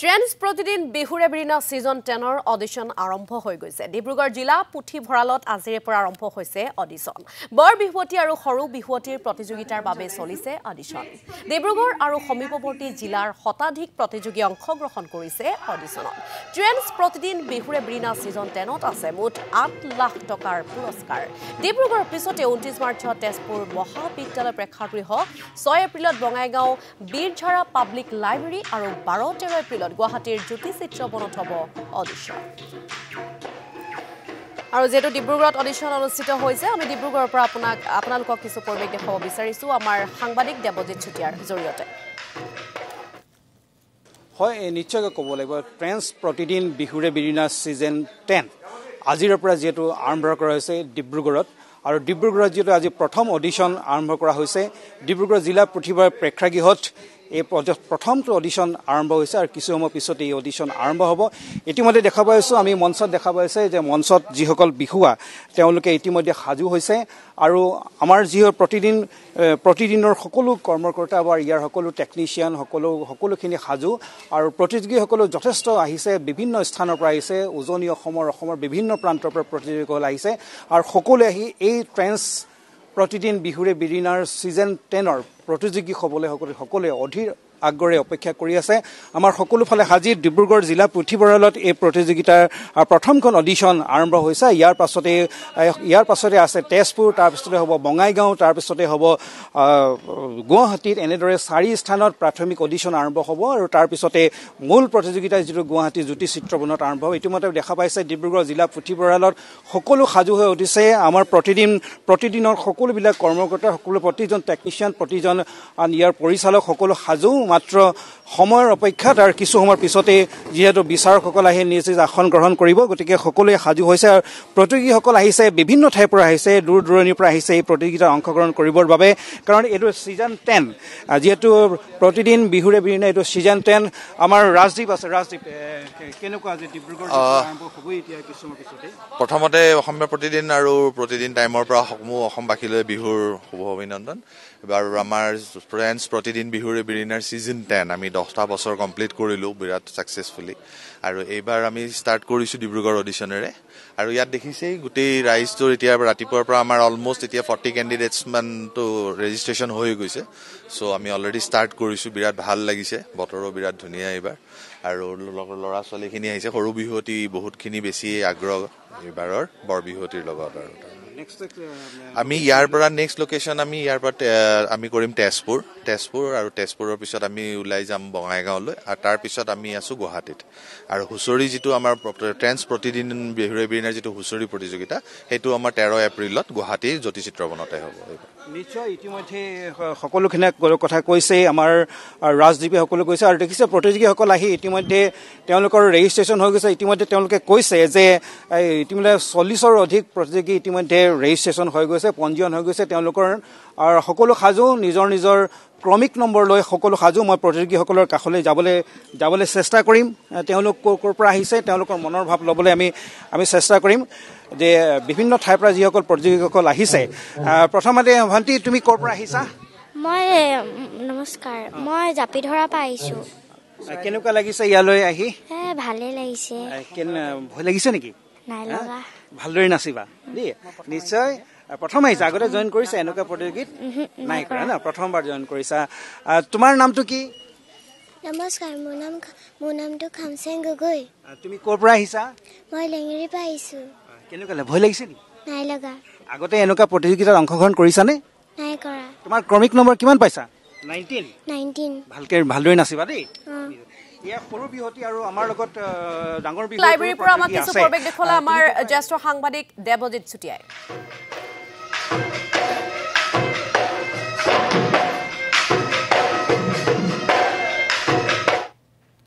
Trans প্ৰতিদিন বিহুৰে বিৰিনা সিজন 10ৰ audition আৰম্ভ হৈ গৈছে। ডিব্ৰুগড় জিলা পুথিভঁৰালত আজিৰে পৰা আৰম্ভ হৈছে অডিশন। বৰ বিহুৱতী আৰু সৰু বিহুৱতীৰ প্ৰতিযোগিতাৰ বাবে চলিছে অডিশন। ডিব্ৰুগড় আৰু সমীপৱৰ্তী জিলাৰ শতাধিক প্ৰতিযোগী অংশগ্ৰহণ কৰিছে অডিশনত। ট্ৰেন্স প্ৰতিদিন বিহুৰে বিৰিনা সিজন 10ত আছে মুঠ 8 লাখ টকাৰ পুৰস্কাৰ। ডিব্ৰুগড়ৰ পিছতে 29 মাৰ্চত তেজপুৰ মহাবিদ্যালয় প্ৰেক্ষাগৃহ, 6 এপ্ৰিলত বঙাইগাঁও বীৰঝাৰা পাব্লিক লাইব্ৰেৰী আৰু 12-13 এপ্ৰিলত গুৱাহাটীৰ জ্যোতি চিত্ৰবনত হ'ব অডিশন। আৰু যেহেতু ডিব্ৰুগড়ত অডিশন অনুষ্ঠিত হৈছে, আমি ডিব্ৰুগড়ৰ পৰা আপোনালোকক কিছু পৰিৱেশ দেখাব বিচাৰিছোঁ আমাৰ সাংবাদিক দেৱজিৎ চুতীয়াৰ জৰিয়তে। হয়, নিশ্চয়কৈ ক'ব লাগিব ট্ৰেন্স প্ৰতিদিন বিহুৰে বিৰিনা সিজন 10 আজিৰ পৰা যেহেতু আৰম্ভ কৰা হৈছে ডিব্ৰুগড়ত, আৰু ডিব্ৰুগড়ত যেহেতু আজি প্ৰথম অডিশন আৰম্ভ কৰা হৈছে। ডিব্ৰুগড় জিলা পুথিভঁৰাল প্ৰেক্ষাগৃহত এই প্ৰথমটো অডিশন আৰম্ভ হৈছে আৰু কিছু সময় পিছতে এই অডিশন আৰম্ভ হ'ব। ইতিমধ্যে দেখা পাইছোঁ, আমি মঞ্চত দেখা পাইছে যে মঞ্চত যিসকল বিহুৱা তেওঁলোকে ইতিমধ্যে সাজু হৈছে আৰু আমাৰ যি প্ৰতিদিনৰ সকলো কৰ্মকৰ্তা বা ইয়াৰ সকলো টেকনিচিয়ান সকলোখিনি সাজু আৰু প্ৰতিযোগীসকলো যথেষ্ট আহিছে, বিভিন্ন স্থানৰ পৰা আহিছে, উজনি অসমৰ বিভিন্ন প্ৰান্তৰ পৰা প্ৰতিযোগীসকল আহিছে আৰু সকলোৱে আহি এই ট্ৰেন্স প্ৰতিদিন বিহুৰে বিৰিনাৰ সিজন 10ৰ প্ৰতিযোগী হ'বলৈ সকলোৱে অধীৰ আগ্ৰহে অপেক্ষা কৰি আছে। আমাৰ সকলো ফালে হাজিৰ ডিব্ৰুগড় জিলা পুথিভঁৰালত এই প্ৰতিযোগিতাৰ প্ৰথমখন অডিশন আৰম্ভ হৈছে। ইয়াৰ পাছতে আছে তেজপুৰ, তাৰপিছতে হ'ব বঙাইগাঁও, তাৰপিছতে হ'ব গুৱাহাটীত। এনেদৰে 4 স্থানত প্ৰাথমিক অডিশন আৰম্ভ হ'ব আৰু তাৰপিছতে মূল প্ৰতিযোগিতা যিটো গুৱাহাটী জ্যোতি চিত্ৰবনত আৰম্ভ হ'ব। ইতিমধ্যে দেখা পাইছে ডিব্ৰুগড় জিলা পুথিভঁৰালত সকলো সাজু হৈ উঠিছে। আমাৰ প্ৰতিদিনৰ সকলোবিলাক কৰ্মকৰ্তা, প্ৰতিজন টেকনিচিয়ান, প্ৰতিজন ইয়াৰ পৰিচালক সকলো সাজু, মাত্ৰ সময়ৰ অপেক্ষাত আৰু কিছু সময়ৰ পিছতে যিহেতু বিচাৰকসকল আহি নিজ নিজ আসন গ্ৰহণ কৰিব, গতিকে সকলোৱে সাজু হৈছে আৰু প্ৰতিযোগীসকল আহিছে বিভিন্ন ঠাইৰ পৰা আহিছে, দূৰ দূৰণিৰ পৰা আহিছে এই প্ৰতিযোগিতাত অংশগ্ৰহণ কৰিবৰ বাবে। কাৰণ এইটো সিজন 10, যিহেতু প্ৰতিদিন বিহুৰে বিৰিনা এইটো সিজন 10। আমাৰ ৰাজদীপ আছে। ৰাজদীপ, কেনেকুৱা আজি ডিব্ৰুগড় আৰম্ভ হ'বই এতিয়া কিছু সময়ৰ পিছতে? প্ৰথমতে অসমীয়া প্ৰতিদিন আৰু প্ৰতিদিন টাইমৰ পৰা সমূহ অসমবাসীলৈ বিহুৰ শুভ অভিনন্দন। আৰু আমাৰ ট্ৰেন্স প্ৰতিদিন বিহুৰে বিৰিনাৰ সিজন 10 আমি 10টা বছৰ কমপ্লিট কৰিলোঁ বিৰাট ছাকচেছফুলি, আৰু এইবাৰ আমি ষ্টাৰ্ট কৰিছোঁ ডিব্ৰুগড় অডিশ্যনেৰে। আৰু ইয়াত দেখিছেই গোটেই ৰাইজটোৰ এতিয়া ৰাতিপুৱাৰ পৰা আমাৰ অলমষ্ট এতিয়া 40 কেণ্ডিডেটছ মানটো ৰেজিষ্ট্ৰেশ্যন হৈ গৈছে। চ' আমি অলৰেডি ষ্টাৰ্ট কৰিছোঁ, বিৰাট ভাল লাগিছে, বতৰো বিৰাট ধুনীয়া এইবাৰ, আৰু ল'ৰা ছোৱালীখিনি আহিছে, সৰু বিহুৱতী বহুতখিনি বেছি আগ্ৰহ এইবাৰৰ বৰ বিহুৱতীৰ লগত। আৰু আমি ইয়াৰ পৰা নেক্সট লোকেশ্যন আমি কৰিম তেজপুৰ, আৰু তেজপুৰৰ পিছত আমি ওলাই যাম বঙাইগাঁৱলৈ, আৰু তাৰ পিছত আমি আছোঁ গুৱাহাটীত। আৰু হুঁচৰি যিটো আমাৰ ট্ৰেন্স প্ৰতিদিন বিহুৰে বিৰিনাৰ যিটো হুঁচৰি প্ৰতিযোগিতা, সেইটো আমাৰ 13 এপ্ৰিলত গুৱাহাটীৰ জ্যোতি চিত্ৰবনতে হ'ব। নিশ্চয়, ইতিমধ্যে সকলোখিনি কথা কৈছে আমাৰ ৰাজদ্বীপে, সকলো কৈছে আৰু দেখিছে প্ৰতিযোগীসকল আহি ইতিমধ্যে তেওঁলোকৰ ৰেজিষ্ট্ৰেশ্যন হৈ গৈছে। ইতিমধ্যে তেওঁলোকে কৈছে যে ইতিমধ্যে 40ৰ অধিক প্ৰতিযোগী ইতিমধ্যে ৰেজিষ্ট্ৰেশ্যন হৈ গৈছে, পঞ্জীয়ন হৈ গৈছে তেওঁলোকৰ, আৰু সকলো সাজু নিজৰ নিজৰ ক্ৰমিক নম্বৰ লৈ সকলো সাজু। মই প্ৰতিযোগীসকলৰ কাষলৈ যাবলৈ চেষ্টা কৰিম, তেওঁলোক ক'ৰ পৰা আহিছে তেওঁলোকৰ মনৰ ভাৱ ল'বলৈ আমি চেষ্টা কৰিম যে বিভিন্ন ঠাইৰ পৰা যিসকল প্ৰতিযোগীসকল আহিছে। প্ৰথমতে ভণ্টি, তুমি ক'ৰ পৰা আহিছা? নমস্কাৰ, মই জাপিধৰা পৰা আহিছোঁ। কেনেকুৱা লাগিছে ইয়ালৈ আহি? ভালেই লাগিছে। ভয় লাগিছে নেকি? নাই লগা। ভালদৰে নাচিবা দেই। নিশ্চয় প্ৰথম আহিছা, আগতে জইন কৰিছা এনেকুৱা প্ৰতিযোগিত? নাই কৰা ন, প্ৰথমবাৰ জইন কৰিছা। তোমাৰ নামটো কি? নমস্কাৰ, মোৰ নামটো খামচেং গগৈ। তুমি ক'ৰ পৰা আহিছা? মই লেঙেৰীৰ পৰা আহিছোঁ। কেনেকুৱা ভয় লাগিছে নেকি? নাই লগা। আগতে এনেকুৱা প্ৰতিযোগিতাত অংশগ্ৰহণ কৰিছানে? নাই কৰা। তোমাৰ ক্ৰমিক নম্বৰ কিমান পাইছা? 19। ভালদৰে নাচিবা দেই। ইয়াৰ সৰু বিহুৱতী আৰু আমাৰ লগত ডাঙৰ বিহুৱতী লাইব্ৰেৰীৰ পৰা আমাক কিছু পৰিৱেশ দেখুৱালে আমাৰ জ্যেষ্ঠ সাংবাদিক দেৱজিৎ চুতীয়াই।